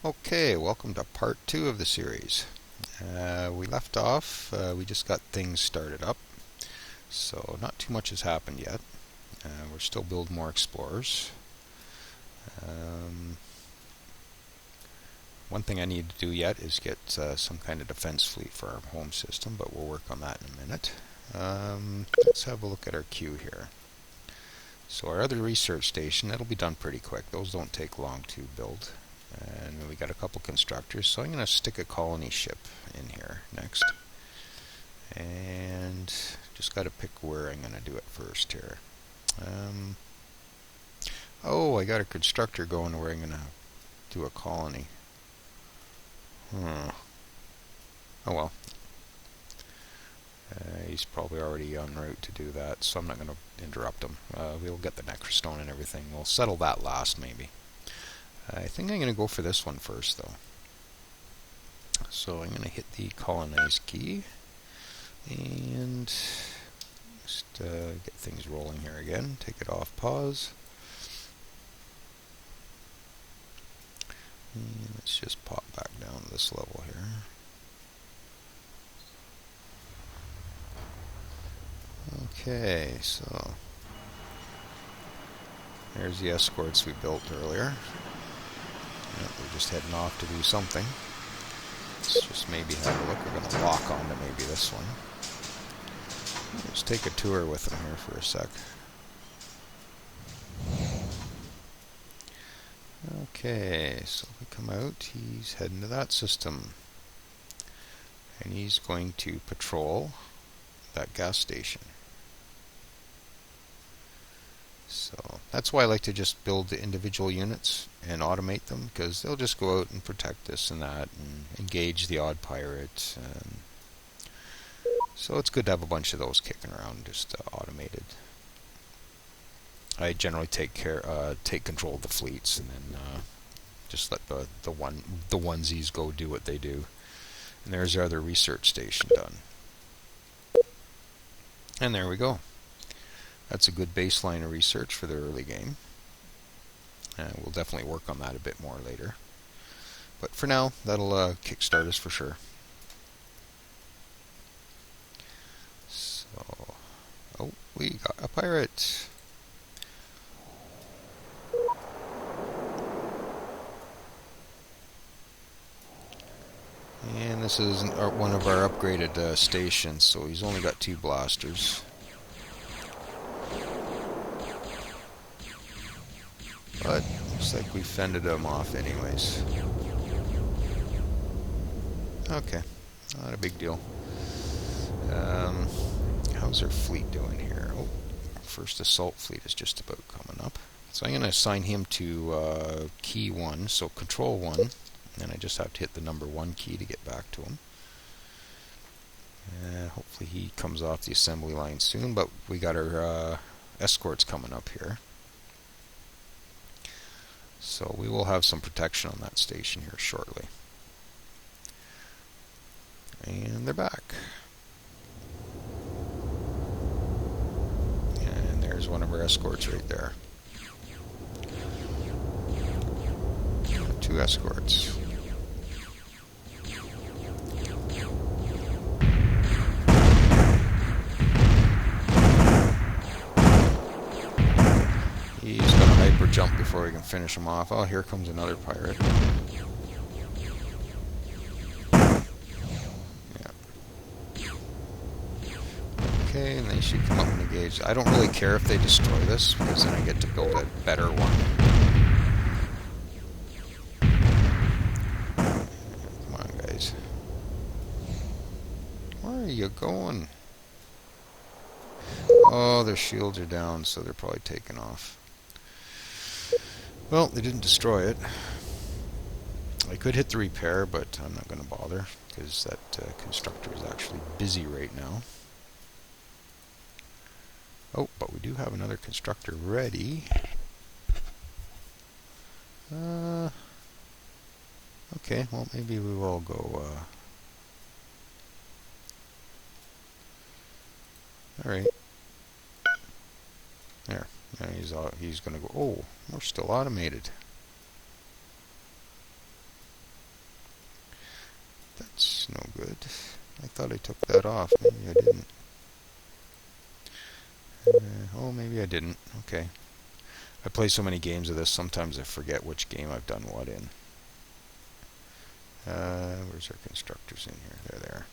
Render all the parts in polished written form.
Okay, welcome to part 2 of the series. We left off, we just got things started up, so not too much has happened yet. We're still building more explorers. One thing I need to do yet is get some kind of defense fleet for our home system, but we'll work on that in a minute. Let's have a look at our queue here. So our other research station, that'll be done pretty quick. Those don't take long to build. And we got a couple constructors, so I'm going to stick a colony ship in here next. And just got to pick where I'm going to do it first here. Oh, I got a constructor going where I'm going to do a colony. Oh well. He's probably already en route to do that, so I'm not going to interrupt him. We'll get the necrostone and everything. We'll settle that last, maybe. I think I'm going to go for this one first, though. So I'm going to hit the colonize key and just get things rolling here again. Take it off pause. And let's just pop back down to this level here. Okay, so there's the escorts we built earlier. Yep, we're just heading off to do something. Let's just maybe have a look. We're going to lock onto maybe this one. Let's take a tour with them here for a sec. Okay, so if we come out, he's heading to that system. And he's going to patrol that gas station. So that's why I like to just build the individual units and automate them, because they'll just go out and protect this and that and engage the odd pirate. So it's good to have a bunch of those kicking around, just automated. I generally take control of the fleets and then just let the onesies go do what they do. And there's our other research station done. And there we go. That's a good baseline of research for the early game. We'll definitely work on that a bit more later. But for now, that'll kickstart us for sure. So, oh, we got a pirate. And this is one of our upgraded stations, so he's only got 2 blasters. But looks like we fended him off anyways. Okay, not a big deal. How's our fleet doing here? Oh, our first assault fleet is just about coming up. So I'm going to assign him to key 1, so control 1. And I just have to hit the number 1 key to get back to him. Hopefully he comes off the assembly line soon, but we got our escorts coming up here. So we will have some protection on that station here shortly. And they're back. And there's one of our escorts right there. 2 escorts. He's going to hyper jump before we can finish him off. Oh, here comes another pirate. Yeah. Okay, and they should come up and engage. I don't really care if they destroy this, because then I get to build a better one. Come on, guys. Where are you going? Oh, their shields are down, so they're probably taking off. Well, they didn't destroy it. I could hit the repair, but I'm not going to bother, because that constructor is actually busy right now. Oh, but we do have another constructor ready. Okay, well, maybe we will go... Alright. There. Now he's going to go... Oh, we're still automated. thought I took that off. Maybe I didn't. Oh, maybe I didn't. Okay. I play so many games of this, sometimes I forget which game I've done what in. Where's our constructors in here? They're there.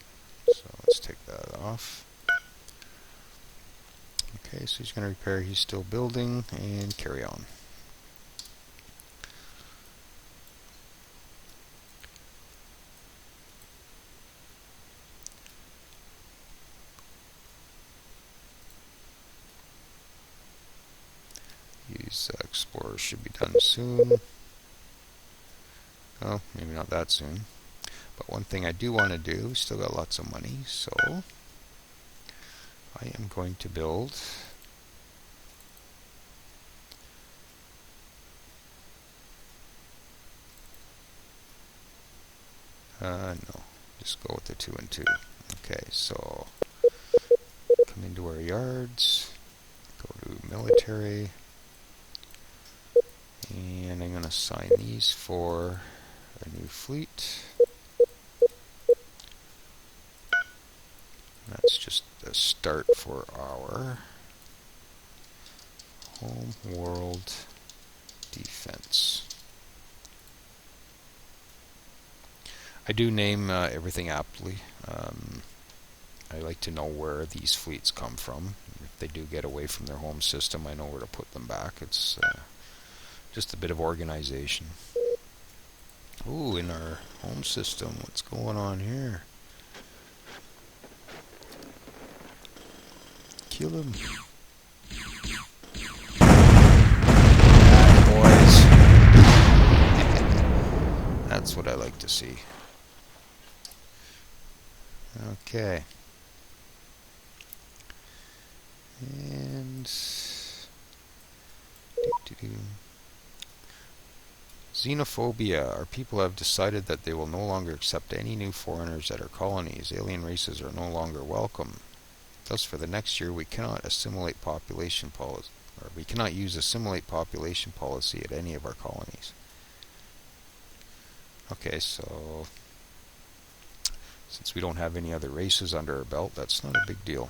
So let's take that off. Okay, so he's going to repair. He's still building, and carry on. Use Explorer should be done soon. Oh, maybe not that soon. But one thing I do want to do, still got lots of money, so I am going to build no, just go with the 2 and 2. Okay, so come into our yards, go to military, and I'm going to assign these for a new fleet. That's just a start for our home world defense. I do name everything aptly. I like to know where these fleets come from. If they do get away from their home system, I know where to put them back. It's just a bit of organization. Ooh, in our home system, what's going on here? Kill him. Boys. That's what I like to see. Okay. And xenophobia. Our people have decided that they will no longer accept any new foreigners at our colonies. Alien races are no longer welcome. Thus, for the next year, we cannot assimilate population policy, or we cannot use assimilate population policy at any of our colonies. Okay, so since we don't have any other races under our belt, that's not a big deal.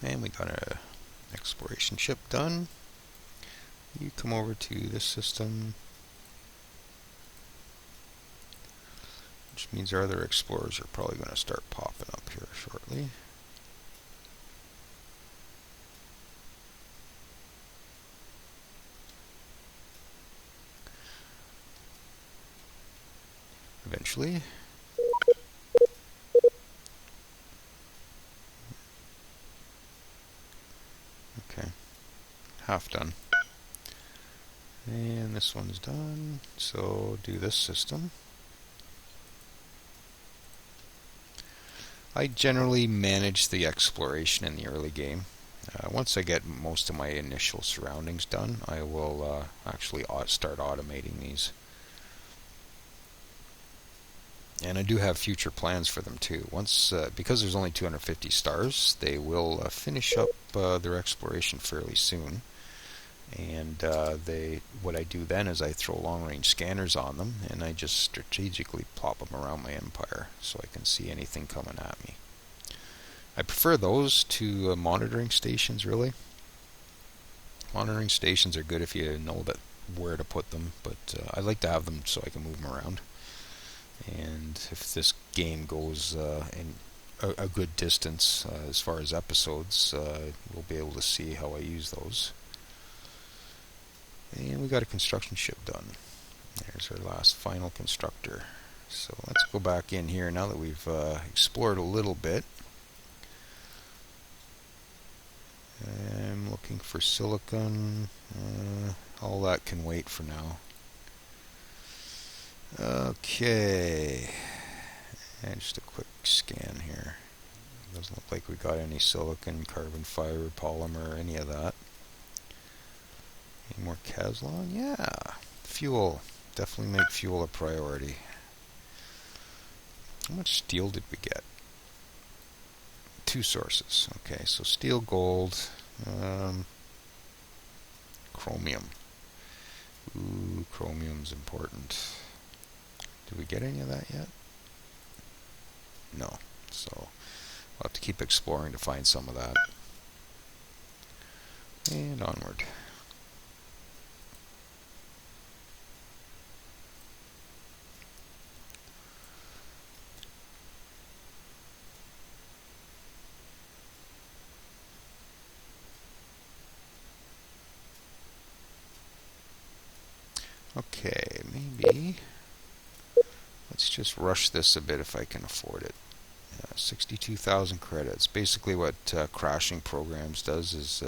And we got an exploration ship done. You come over to this system, which means our other explorers are probably going to start popping up here shortly. Eventually. Okay, half done. And this one's done, so do this system. I generally manage the exploration in the early game. Once I get most of my initial surroundings done, I will actually start automating these. And I do have future plans for them too. Once, because there's only 250 stars, they will finish up their exploration fairly soon. And what I do then is I throw long-range scanners on them, and I just strategically plop them around my empire so I can see anything coming at me. I prefer those to monitoring stations, really. Monitoring stations are good if you know that where to put them, but I like to have them so I can move them around. And if this game goes in a good distance as far as episodes, we'll be able to see how I use those. And we got a construction ship done. There's our last final constructor. So let's go back in here now that we've explored a little bit. I'm looking for silicon. All that can wait for now. Okay, and just a quick scan here. Doesn't look like we got any silicon, carbon fiber, polymer, any of that. Any more Caslon? Yeah, fuel. Definitely make fuel a priority. How much steel did we get? 2 sources. Okay, so steel, gold, chromium. Ooh, chromium's important. Did we get any of that yet? No. So we'll have to keep exploring to find some of that. And onward. Okay, maybe let's just rush this a bit if I can afford it. 62,000 credits. Basically what crashing programs does is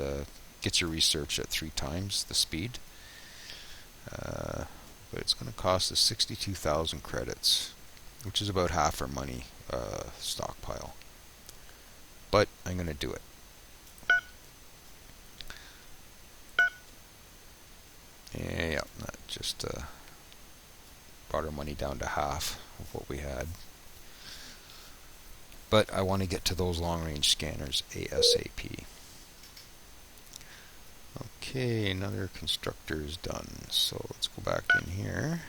gets your research at 3 times the speed. But it's going to cost us 62,000 credits, which is about half our money stockpile. But I'm going to do it. Yeah, that just brought our money down to half of what we had. But I want to get to those long-range scanners ASAP. Okay, another constructor is done. So let's go back in here.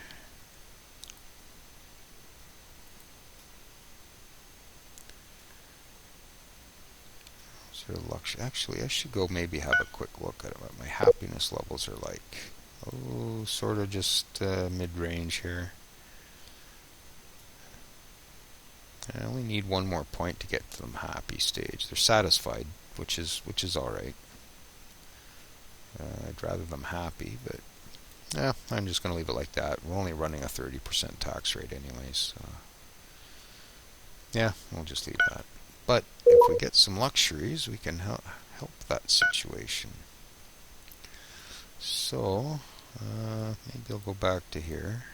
Actually, I should go maybe have a quick look at what my happiness levels are like. Oh, sort of just mid-range here. I only need one more point to get to them happy stage. They're satisfied, which is all right. I'd rather them happy, but I'm just going to leave it like that. We're only running a 30% tax rate anyways. So yeah, we'll just leave that. But if we get some luxuries, we can help that situation. So maybe I'll go back to here.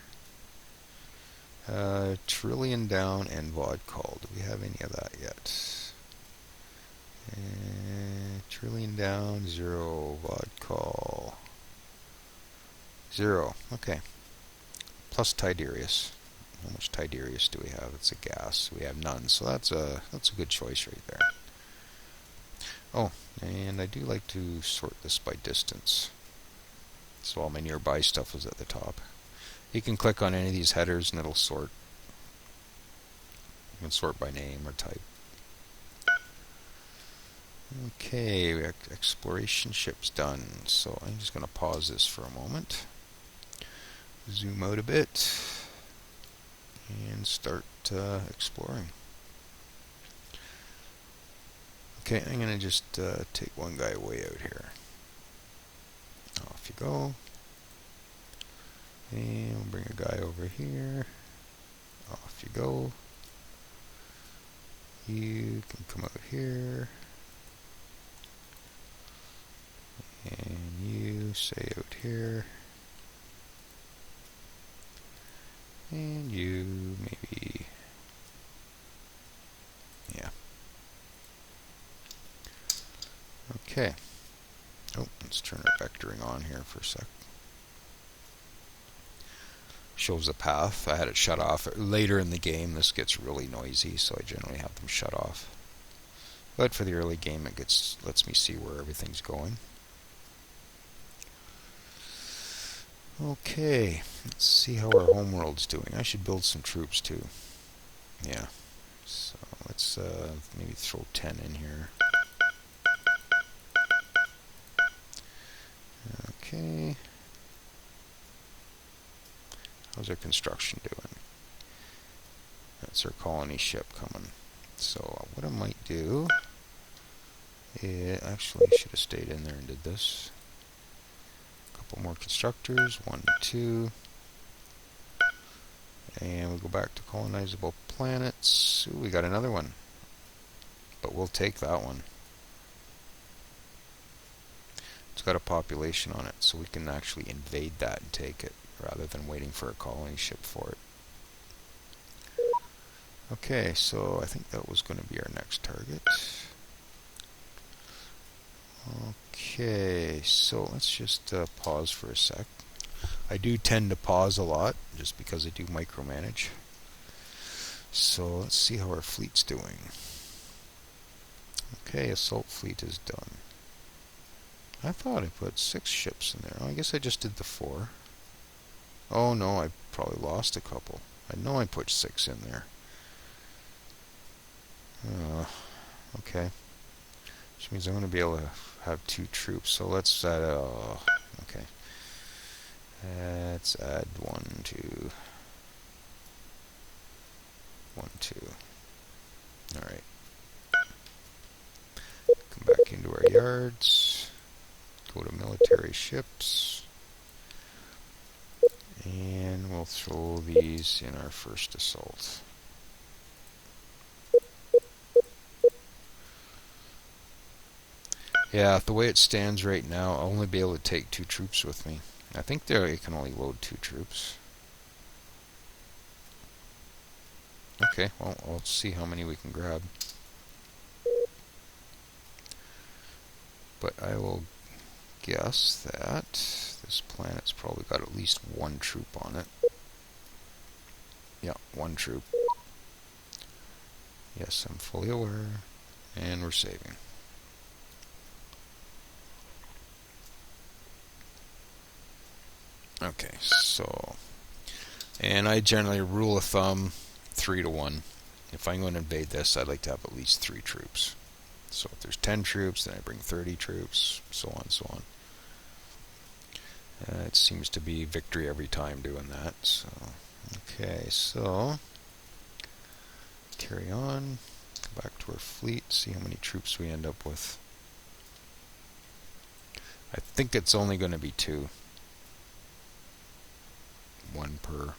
Trillion down and VOD call. Do we have any of that yet? Trillion down, 0, VOD call. 0, okay. Plus Tidarius. How much Tidarius do we have? It's a gas. We have none, so that's a good choice right there. Oh, and I do like to sort this by distance. So all my nearby stuff was at the top. You can click on any of these headers and it'll sort. You can sort by name or type. Okay, exploration ship's done. So I'm just going to pause this for a moment. Zoom out a bit. And start exploring. Okay, I'm going to just take one guy way out here. Off you go. And we'll bring a guy over here. Off you go. You can come out here. And you stay out here. And you maybe, yeah. Okay. Oh, let's turn our vectoring on here for a sec. Shows the path. I had it shut off. Later in the game this gets really noisy, so I generally have them shut off. But for the early game it lets me see where everything's going. Okay, let's see how our homeworld's doing. I should build some troops too. Yeah, so let's maybe throw 10 in here. Okay. How's our construction doing? That's our colony ship coming. So what I might do is, actually I should have stayed in there and did this. Couple more constructors, 1, 2, and we go back to colonizable planets. Ooh, we got another one, but we'll take that one. It's got a population on it, so we can actually invade that and take it rather than waiting for a colony ship for it. Okay, so I think that was going to be our next target. Okay, so let's just pause for a sec. I do tend to pause a lot just because I do micromanage. So let's see how our fleet's doing. Okay, assault fleet is done. I thought I put 6 ships in there. Oh, I guess I just did the 4. Oh no, I probably lost a couple. I know I put 6 in there. Okay. Which means I'm going to be able to have 2 troops. So let's add, okay. Let's add 1, 2. 1, 2. Alright. Come back into our yards. Go to military ships. And we'll throw these in our first assault. Yeah, the way it stands right now, I'll only be able to take 2 troops with me. I think there I can only load 2 troops. Okay, well, I'll see how many we can grab. But I will guess that this planet's probably got at least 1 troop on it. Yeah, 1 troop. Yes, I'm fully aware. And we're saving. Okay, so... And I generally rule of thumb 3 to 1. If I'm going to invade this, I'd like to have at least 3 troops. So if there's 10 troops, then I bring 30 troops, so on, so on. It seems to be victory every time doing that. So, okay, so carry on. Go back to our fleet, see how many troops we end up with. I think it's only going to be 2. 1 per.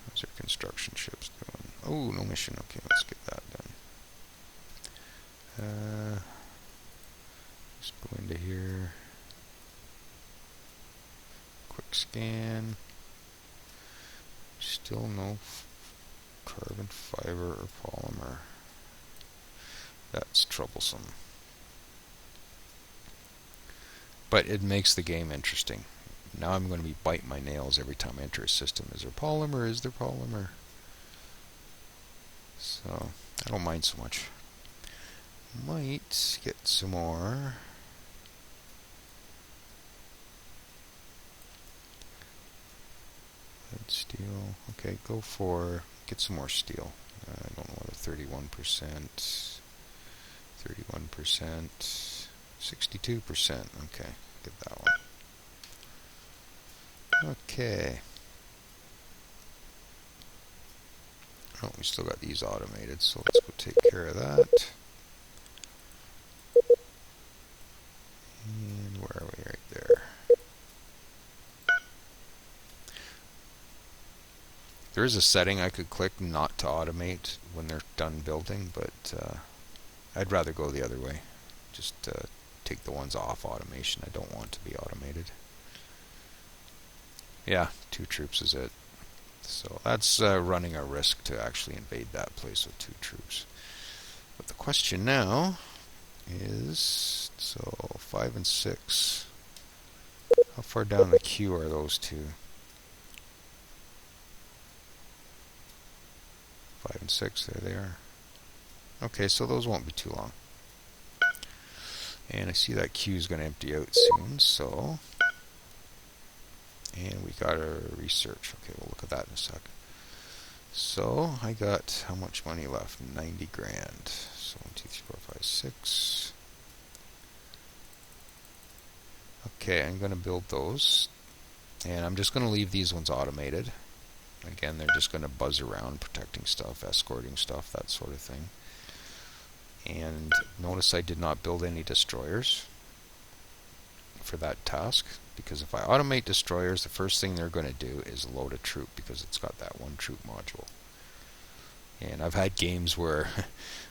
How's our construction ships doing? Oh, no mission. Okay, let's get that done. Just go into here. Quick scan. Still no carbon fiber or polymer. That's troublesome. But it makes the game interesting. Now I'm going to be biting my nails every time I enter a system. Is there polymer? Is there polymer? So, I don't mind so much. Might get some more. Lead steel. Okay, go for, get some more steel. I don't know what, 31%, 31%, 62%. Okay, get that one. Okay. Oh, we still got these automated, so let's go take care of that. And where are we? Right there. There is a setting I could click not to automate when they're done building, but I'd rather go the other way. Just take the ones off automation I don't want to be automated. Yeah, 2 troops is it. So that's running a risk to actually invade that place with 2 troops. But the question now is, so 5 and 6. How far down the queue are those 2? 5 and 6, there they are. Okay, so those won't be too long. And I see that queue is going to empty out soon, so... And we got our research. Okay, we'll look at that in a sec. So, I got how much money left? 90 grand. So, 1, 2, 3, 4, 5, 6. Okay, I'm going to build those. And I'm just going to leave these ones automated. Again, they're just going to buzz around, protecting stuff, escorting stuff, that sort of thing. And notice I did not build any destroyers for that task, because if I automate destroyers, the first thing they're going to do is load a troop, because it's got that 1 troop module. And I've had games where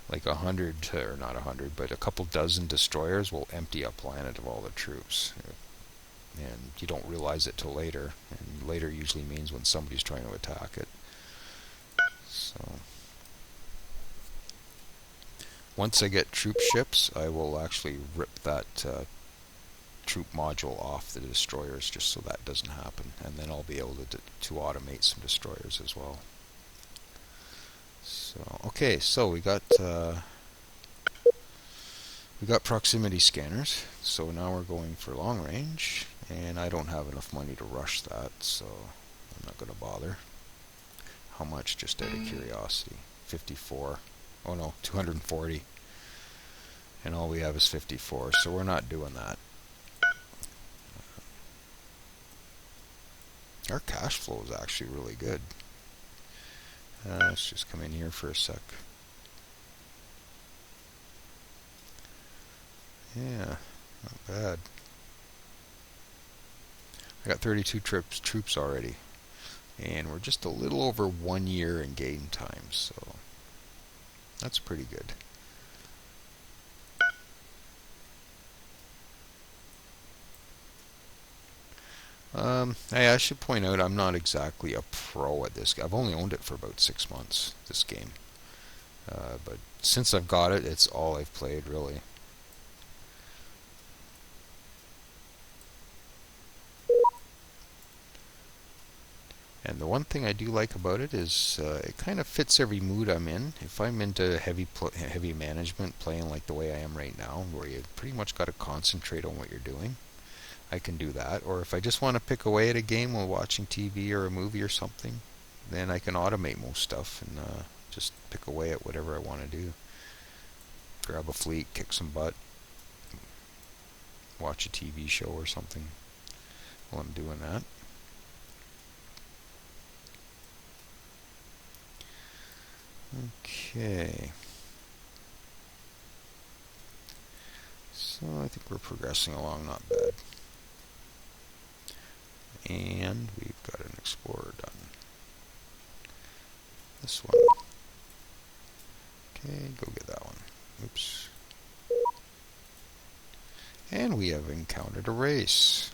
like 100, or not 100, but a couple dozen destroyers will empty a planet of all the troops. And you don't realize it till later, and later usually means when somebody's trying to attack it. So once I get troop ships, I will actually rip that troop module off the destroyers just so that doesn't happen, and then I'll be able to automate some destroyers as well. So okay, so we got proximity scanners, so now we're going for long range, and I don't have enough money to rush that, so I'm not going to bother. How much, just out of curiosity? 54. Oh no, 240. And all we have is 54, so we're not doing that. Our cash flow is actually really good. Let's just come in here for a sec. Yeah, not bad. I got 32 troops already, and we're just a little over 1 year in game time, so that's pretty good. I should point out I'm not exactly a pro at this. I've only owned it for about 6 months, this game. But since I've got it, it's all I've played, really. And the one thing I do like about it is it kind of fits every mood I'm in. If I'm into heavy management, playing like the way I am right now, where you pretty much got to concentrate on what you're doing, I can do that. Or if I just want to pick away at a game while watching TV or a movie or something, then I can automate most stuff and just pick away at whatever I want to do. Grab a fleet, kick some butt, watch a TV show or something while I'm doing that. Okay. So I think we're progressing along not bad. And we've got an explorer done. This one. Okay, go get that one. Oops. And we have encountered a race.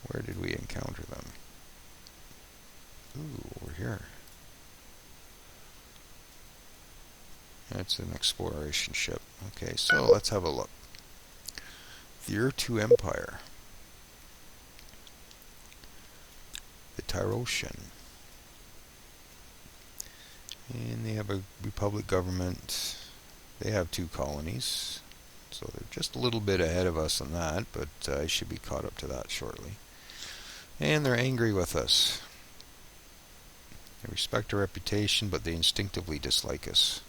Where did we encounter them? Ooh, over here. It's an exploration ship. Okay, so let's have a look. The Pt02 Empire. The Tyrosian. And they have a republic government. They have 2 colonies. So they're just a little bit ahead of us on that, but I should be caught up to that shortly. And they're angry with us. They respect our reputation, but they instinctively dislike us.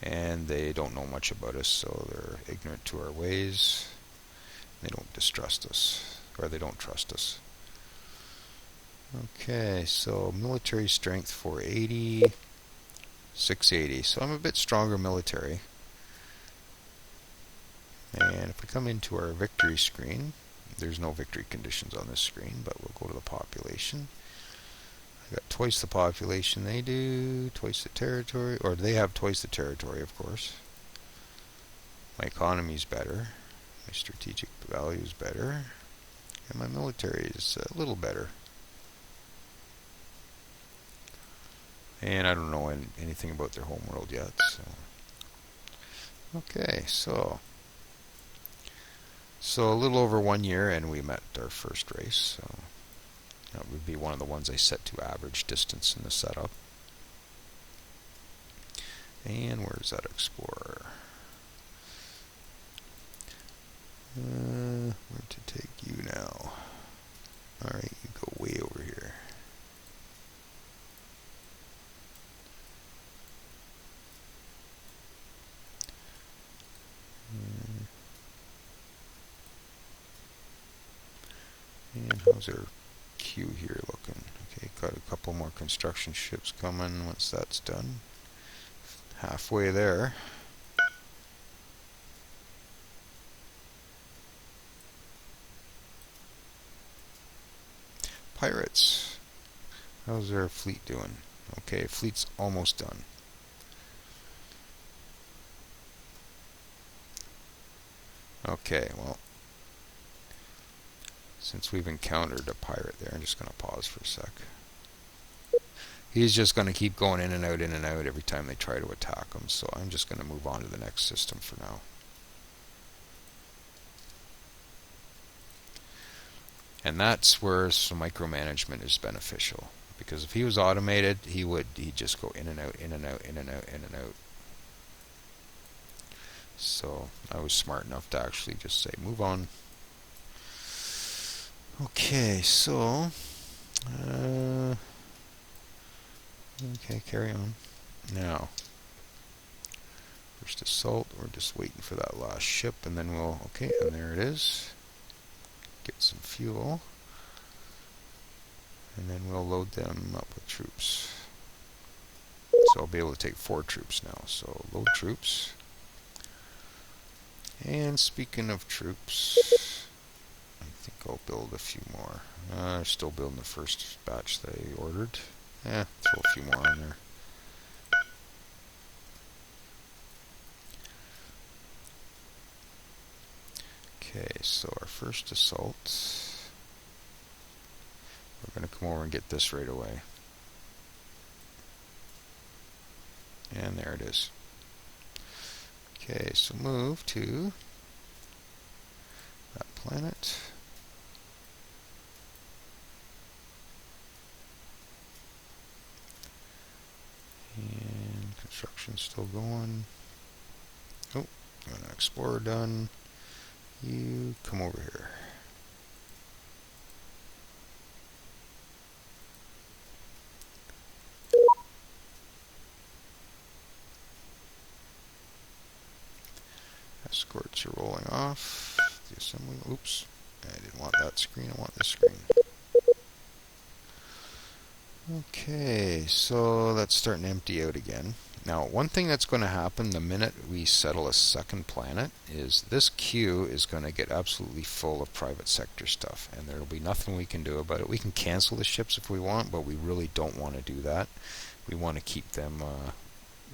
And they don't know much about us, so they're ignorant to our ways. They don't distrust us, or they don't trust us. Okay, so military strength 480, 680. So I'm a bit stronger military. And if we come into our victory screen, there's no victory conditions on this screen, but we'll go to the population. I got twice the population they do, twice the territory, or they have twice the territory, of course. My economy's better, my strategic value is better, and my military is a little better. And I don't know anything about their homeworld yet, so. Okay, so a little over 1 year, and we met our first race, so. That would be one of the ones I set to average distance in the setup. And where's that explorer? Where to take you now? Alright, you go way over here. And how's our queue here looking? Okay, got a couple more construction ships coming once that's done. Halfway there. Pirates. How's our fleet doing? Okay, fleet's almost done. Okay, well, since we've encountered a pirate there, I'm just going to pause for a sec. He's just going to keep going in and out every time they try to attack him, so I'm just going to move on to the next system for now. And that's where some micromanagement is beneficial. Because if he was automated, he'd just go in and out, in and out, in and out, in and out. So I was smart enough to actually just say, move on. Okay, so okay, carry on. Now, first assault, we're just waiting for that last ship, and then we'll, okay, and there it is. Get some fuel, and then we'll load them up with troops. So I'll be able to take 4 troops now. So load troops. And speaking of troops, I think I'll build a few more. I'm still building the first batch that I ordered. Throw a few more on there. Okay, so our first assault, we're going to come over and get this right away. And there it is. Okay, so move to that planet. And construction's still going. Oh, got an explorer done. You come over here. Escorts are rolling off. The assembly. Oops. I didn't want that screen. I want this screen. Okay, so that's starting to empty out again. Now, one thing that's going to happen the minute we settle a second planet is this queue is going to get absolutely full of private sector stuff, and there will be nothing we can do about it. We can cancel the ships if we want, but we really don't want to do that. We want to keep them,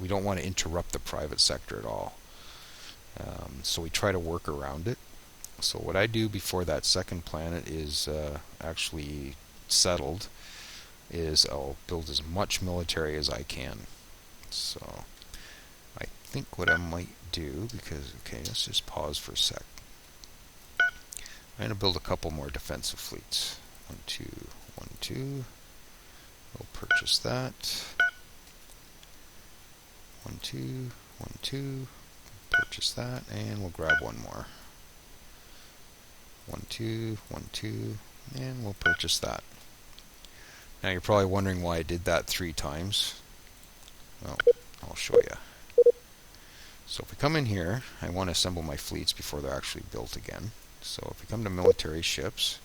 we don't want to interrupt the private sector at all. So we try to work around it. So what I do before that second planet is actually settled is I'll build as much military as I can. So I think what I might do, because, okay, let's just pause for a sec. I'm going to build a couple more defensive fleets. 1, 2, 1, 2. We'll purchase that. 1, 2, 1, 2. Purchase that, and we'll grab one more. 1, 2, 1, 2, and we'll purchase that. Now you're probably wondering why I did that 3 times. Well, I'll show you. So if we come in here, I want to assemble my fleets before they're actually built again. So if we come to military ships,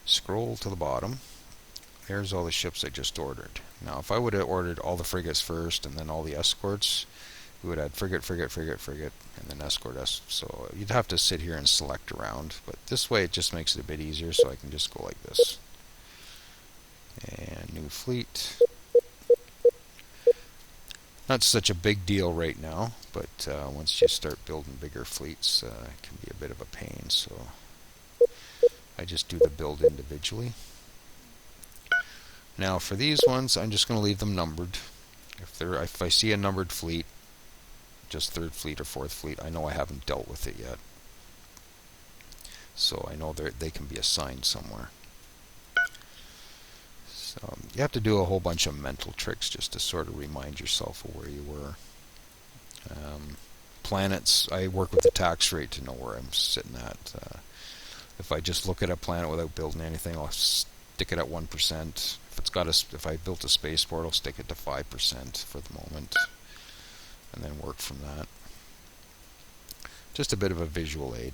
scroll to the bottom, there's all the ships I just ordered. Now if I would have ordered all the frigates first and then all the escorts, we would add frigate, and then escort us. So you'd have to sit here and select around, but this way it just makes it a bit easier, so I can just go like this. And new fleet. Not such a big deal right now, but once you start building bigger fleets, it can be a bit of a pain, so I just do the build individually. Now for these ones, I'm just going to leave them numbered. If I see a numbered fleet, just 3rd fleet or 4th fleet, I know I haven't dealt with it yet. So I know they can be assigned somewhere. So you have to do a whole bunch of mental tricks just to sort of remind yourself of where you were. Planets, I work with the tax rate to know where I'm sitting at. If I just look at a planet without building anything, I'll stick it at 1%. If I built a spaceport, I'll stick it to 5% for the moment, and then work from that. Just a bit of a visual aid.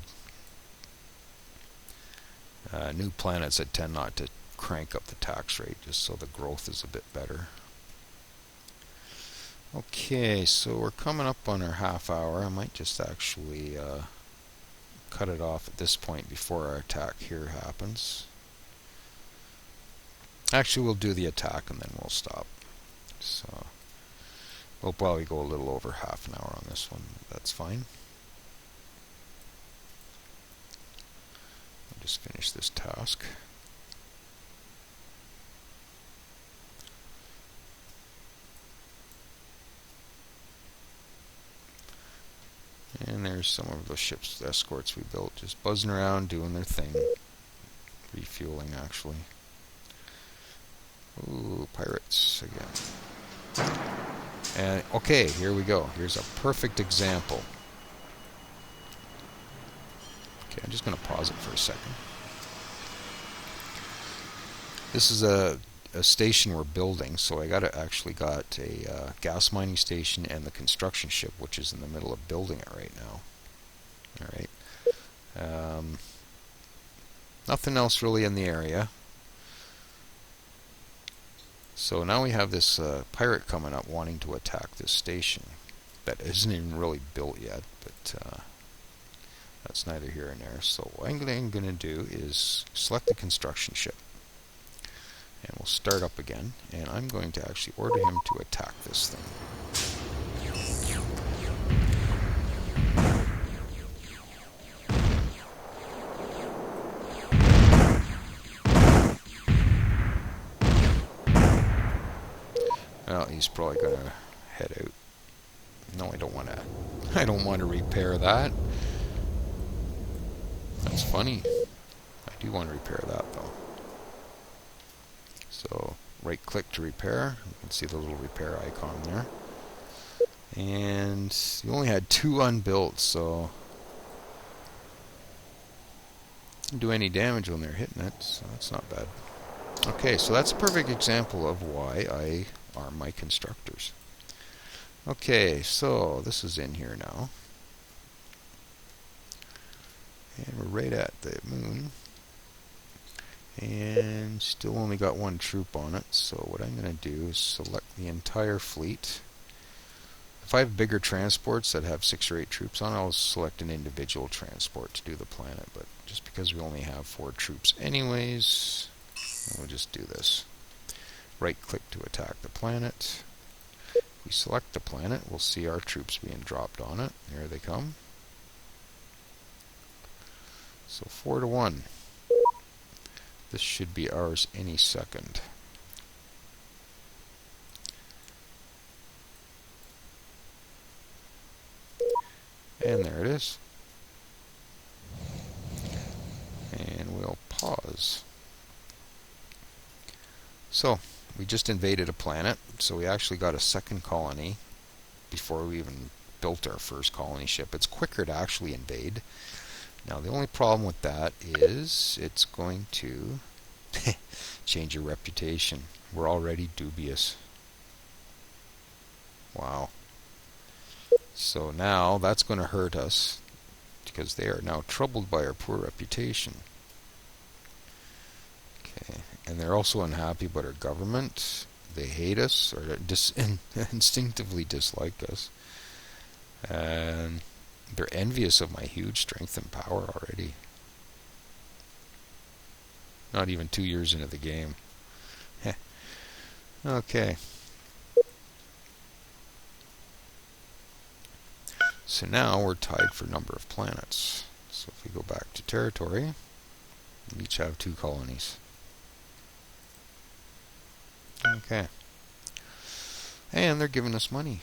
New planets, I tend not to crank up the tax rate just so the growth is a bit better. Okay, so we're coming up on our half hour. I might just actually cut it off at this point before our attack here happens. Actually, we'll do the attack and then we'll stop. So we'll probably go a little over half an hour on this one. That's fine. I'll just finish this task. And there's some of the ships, the escorts we built, just buzzing around, doing their thing. Refuel. refueling, actually. Ooh, pirates again. And okay, here we go. Here's a perfect example. Okay, I'm just going to pause it for a second. This is a station we're building, so I actually got a gas mining station and the construction ship, which is in the middle of building it right now. All right. Nothing else really in the area. So now we have this pirate coming up wanting to attack this station that isn't even really built yet, but that's neither here nor there. So what I'm going to do is select the construction ship, and we'll start up again, and I'm going to actually order him to attack this thing. Well, he's probably going to head out. No, I don't want to. I don't want to repair that. That's funny. I do want to repair that though. So right click to repair. You can see the little repair icon there. And you only had 2 unbuilt, so didn't do any damage when they're hitting it, so that's not bad. Okay, so that's a perfect example of why I arm my constructors. Okay, so this is in here now. And we're right at the moon. And still only got 1 troop on it, so what I'm going to do is select the entire fleet. If I have bigger transports that have 6 or 8 troops on, I'll select an individual transport to do the planet, but just because we only have 4 troops anyways, we'll just do this. Right click to attack the planet. If we select the planet, we'll see our troops being dropped on it. Here they come. So 4 to 1. This should be ours any second. And there it is. And we'll pause. So, we just invaded a planet, so we actually got a second colony before we even built our first colony ship. It's quicker to actually invade. Now, the only problem with that is it's going to change your reputation. We're already dubious. Wow. So now that's going to hurt us because they are now troubled by our poor reputation. Okay, and they're also unhappy about our government. They hate us or instinctively dislike us. And they're envious of my huge strength and power already. Not even 2 years into the game. Okay. So now we're tied for number of planets. So if we go back to territory, we each have 2 colonies. Okay. And they're giving us money.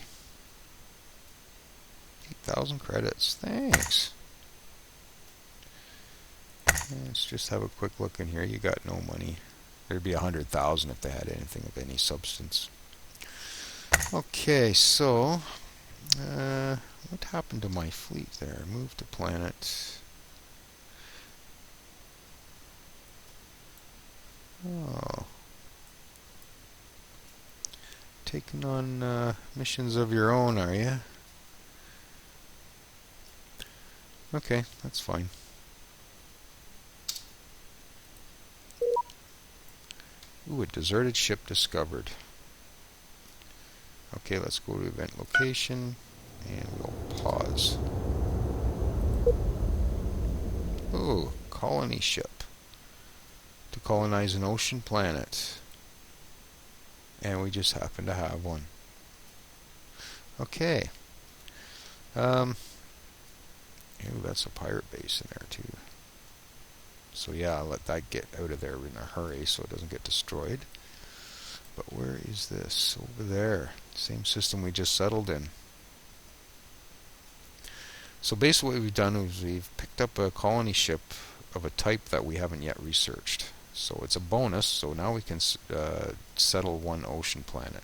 8,000 credits. Thanks. Let's just have a quick look in here. You got no money. There'd be 100,000 if they had anything of any substance. Okay, so what happened to my fleet there? Move to planet. Oh. Taking on missions of your own, are you? Okay, that's fine. Ooh, a deserted ship discovered. Okay, let's go to event location, and we'll pause. Ooh, colony ship. To colonize an ocean planet. And we just happen to have one. Okay. Ooh, that's a pirate base in there too. So yeah, I'll let that get out of there in a hurry so it doesn't get destroyed. But where is this? Over there. Same system we just settled in. So basically what we've done is we've picked up a colony ship of a type that we haven't yet researched. So it's a bonus, so now we can settle one ocean planet.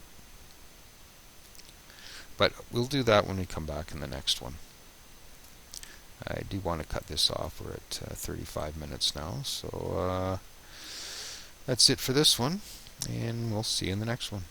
But we'll do that when we come back in the next one. I do want to cut this off. We're at 35 minutes now, so that's it for this one, and we'll see you in the next one.